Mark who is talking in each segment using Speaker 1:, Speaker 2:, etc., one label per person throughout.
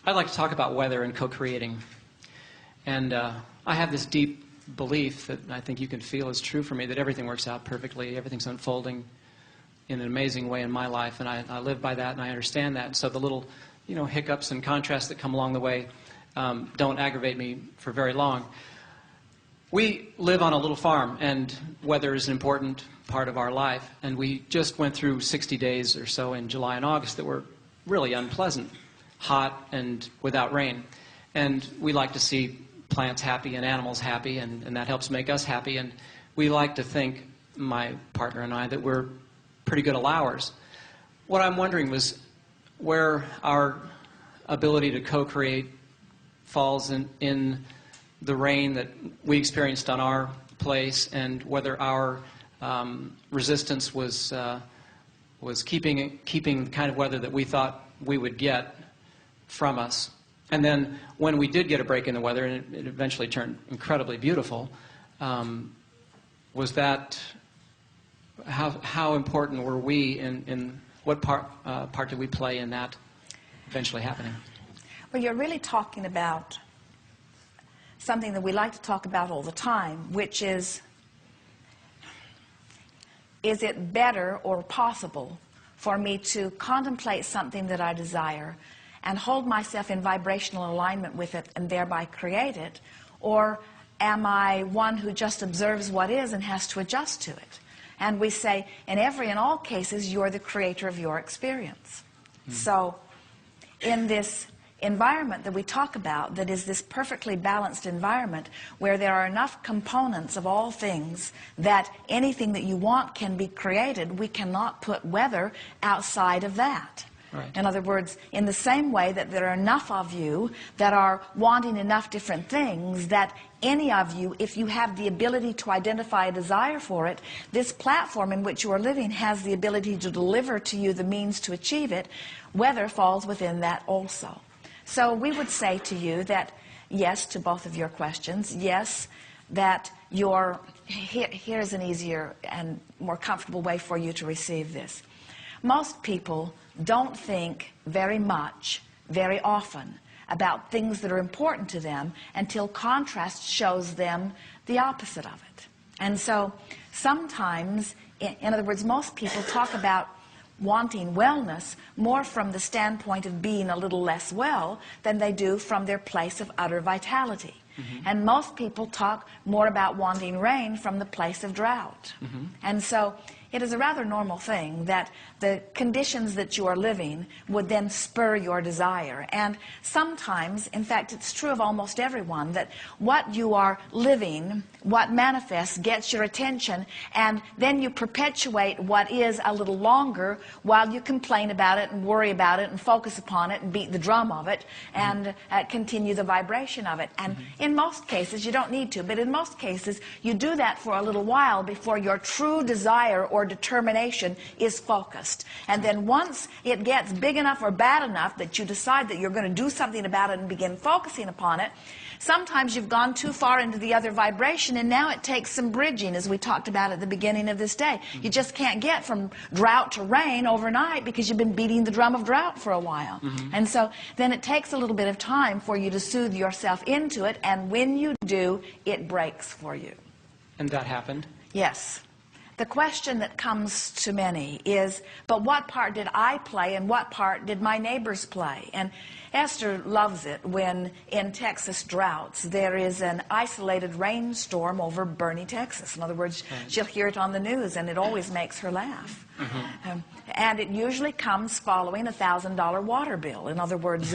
Speaker 1: I'd like to talk about weather and co-creating. And I have this deep belief that I think you can feel is true for me, that everything works out perfectly, everything's unfolding in an amazing way in my life, and I live by that and I understand that. And so the little hiccups and contrasts that come along the way don't aggravate me for very long. We live on a little farm, and weather is an important part of our life. And we just went through 60 days or so in July and August that were really unpleasant, hot and without rain. And we like to see plants happy and animals happy, and that helps make us happy. And we like to think, my partner and I, that we're pretty good allowers. What I'm wondering was where our ability to co-create falls in the rain that we experienced on our place, and whether our resistance was keeping the kind of weather that we thought we would get from us. And then when we did get a break in the weather, and it eventually turned incredibly beautiful, was that how important were we in what part did we play in that eventually happening?
Speaker 2: Well, you're really talking about something that we like to talk about all the time, which is it better or possible for me to contemplate something that I desire and hold myself in vibrational alignment with it and thereby create it, or am I one who just observes what is and has to adjust to it? And we say, in all cases, you're the creator of your experience. So in this environment that we talk about, that is this perfectly balanced environment where there are enough components of all things that anything that you want can be created, we cannot put weather outside of that.
Speaker 1: Right.
Speaker 2: In other words, in the same way that there are enough of you that are wanting enough different things, that any of you, if you have the ability to identify a desire for it, this platform in which you are living has the ability to deliver to you the means to achieve it. Weather falls within that also. So we would say to you that yes to both of your questions. Yes, that here's an easier and more comfortable way for you to receive this. Most people don't think very much, very often, about things that are important to them until contrast shows them the opposite of it. And so sometimes, in other words, most people talk about wanting wellness more from the standpoint of being a little less well than they do from their place of utter vitality. And most people talk more about wanting rain from the place of drought. And so it is a rather normal thing that the conditions that you are living would then spur your desire. And sometimes, in fact, it's true of almost everyone, that what you are living, what manifests, gets your attention, and then you perpetuate what is a little longer while you complain about it and worry about it and focus upon it and beat the drum of it and continue the vibration of it. And in most cases, you don't need to, but in most cases, you do that for a little while before your true desire or determination is focused. And then once it gets big enough or bad enough that you decide that you're going to do something about it and begin focusing upon it, sometimes you've gone too far into the other vibration, and now it takes some bridging, as we talked about at the beginning of this day. You just can't get from drought to rain overnight because you've been beating the drum of drought for a while. And so then it takes a little bit of time for you to soothe yourself into it, and when you do, it breaks for you.
Speaker 1: And that happened?
Speaker 2: Yes. The question that comes to many is, but what part did I play and what part did my neighbors play? And Esther loves it when in Texas droughts there is an isolated rainstorm over Bernie, Texas. In other words, she'll hear it on the news and it always makes her laugh. And it usually comes following a $1,000 water bill. In other words,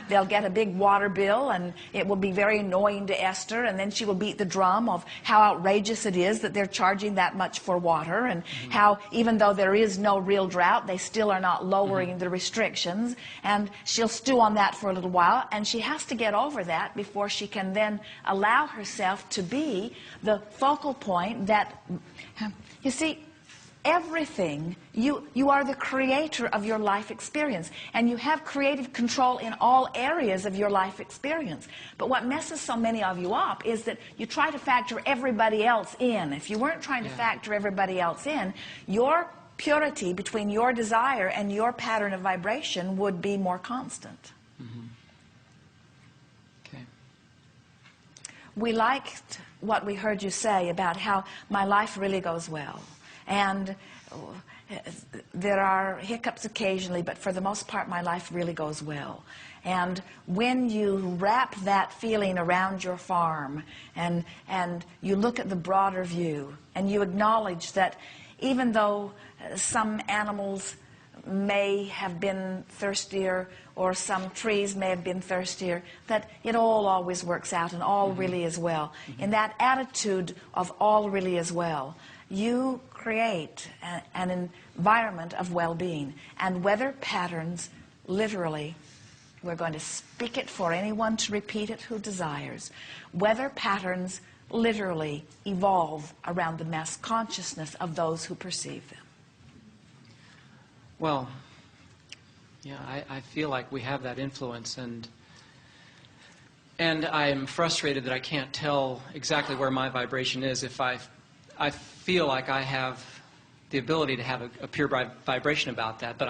Speaker 2: they'll get a big water bill and it will be very annoying to Esther, and then she will beat the drum of how outrageous it is that they're charging that much for water, and how even though there is no real drought, they still are not lowering the restrictions, and she'll stew on that for a little while, and she has to get over that before she can then allow herself to be the focal point that, you see, everything, you are the creator of your life experience, and you have creative control in all areas of your life experience. But what messes so many of you up is that you try to factor everybody else in. If you weren't trying to factor everybody else in, your purity between your desire and your pattern of vibration would be more constant.
Speaker 1: Mm-hmm. Okay.
Speaker 2: We liked what we heard you say about how my life really goes well. And there are hiccups occasionally, but for the most part, my life really goes well. And when you wrap that feeling around your farm and you look at the broader view and you acknowledge that even though some animals may have been thirstier or some trees may have been thirstier, that it all always works out and all really is well. In that attitude of all really is well, you create an environment of well-being. And weather patterns, literally, we're going to speak it for anyone to repeat it who desires, weather patterns literally evolve around the mass consciousness of those who perceive them.
Speaker 1: Well, yeah, I feel like we have that influence, and I'm frustrated that I can't tell exactly where my vibration is. If I feel like I have the ability to have a pure vibration about that, but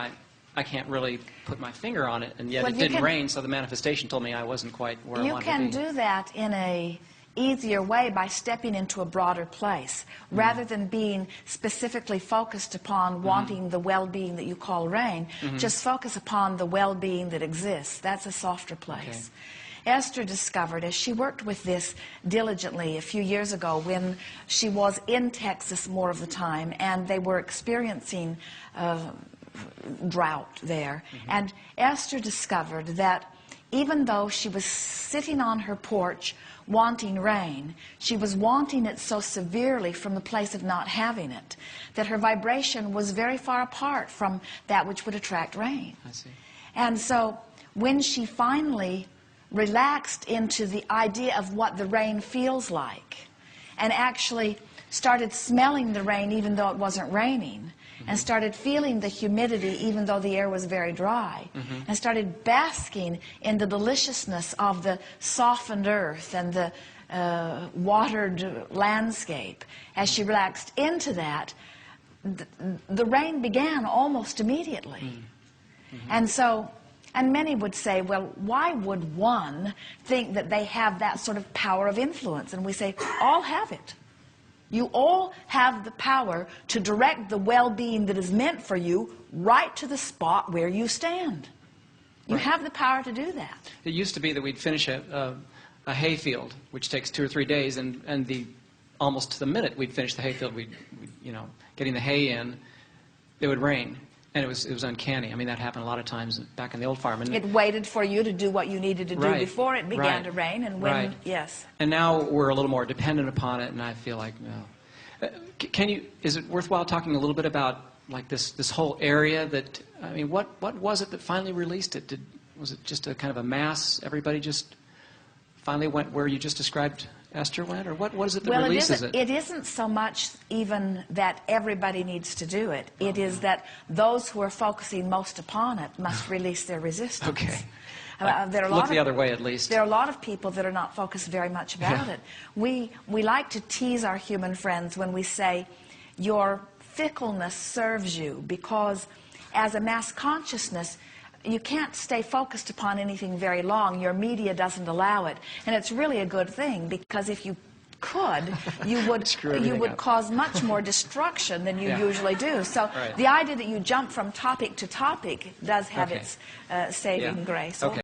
Speaker 1: I can't really put my finger on it, and yet it didn't rain, so the manifestation told me I wasn't quite where I wanted to be.
Speaker 2: You can do that in a easier way by stepping into a broader place, rather than being specifically focused upon wanting the well-being that you call rain. Just focus upon the well-being that exists. That's a softer place. Okay. Esther discovered, as she worked with this diligently a few years ago when she was in Texas more of the time and they were experiencing drought there, and Esther discovered that even though she was sitting on her porch wanting rain, she was wanting it so severely from the place of not having it that her vibration was very far apart from that which would attract rain.
Speaker 1: I see.
Speaker 2: And so when she finally relaxed into the idea of what the rain feels like and actually started smelling the rain even though it wasn't raining, and started feeling the humidity even though the air was very dry, and started basking in the deliciousness of the softened earth and the watered landscape. As she relaxed into that, the rain began almost immediately. And so, and many would say, well, why would one think that they have that sort of power of influence? And we say, all have it. You all have the power to direct the well-being that is meant for you right to the spot where you stand. You have the power to do that.
Speaker 1: It used to be that we'd finish a hay field, which takes 2 or 3 days, and almost to the minute we'd finish the hay field, we'd getting the hay in, it would rain. And it was uncanny. I mean, that happened a lot of times back in the old farm. And
Speaker 2: it waited for you to do what you needed to do before it began to rain. And when, yes.
Speaker 1: And now we're a little more dependent upon it, and I feel like, no. Is it worthwhile talking a little bit about like this whole area that, I mean, what was it that finally released it? Was it just a kind of a mass, everybody just finally went where you just described Esther went, or what is it that releases it?
Speaker 2: It isn't so much even that everybody needs to do it. It is that those who are focusing most upon it must release their resistance.
Speaker 1: Okay.
Speaker 2: There are
Speaker 1: Look the other way, at least.
Speaker 2: There are a lot of people that are not focused very much about it. We like to tease our human friends when we say, your fickleness serves you, because as a mass consciousness, you can't stay focused upon anything very long. Your media doesn't allow it. And it's really a good thing, because if you could, you would cause much more destruction than you usually do. So the idea that you jump from topic to topic does have its saving grace.